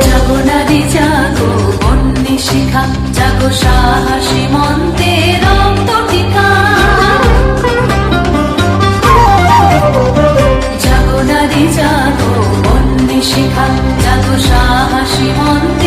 জাগো নারী জাগো বন্যী শিখা, জাগো সাহসী মন্ত্রে রক্ত টিকা। জাগো নারী জাগো বন্যী শিখা, জাগো সাহসী মন্ত্রে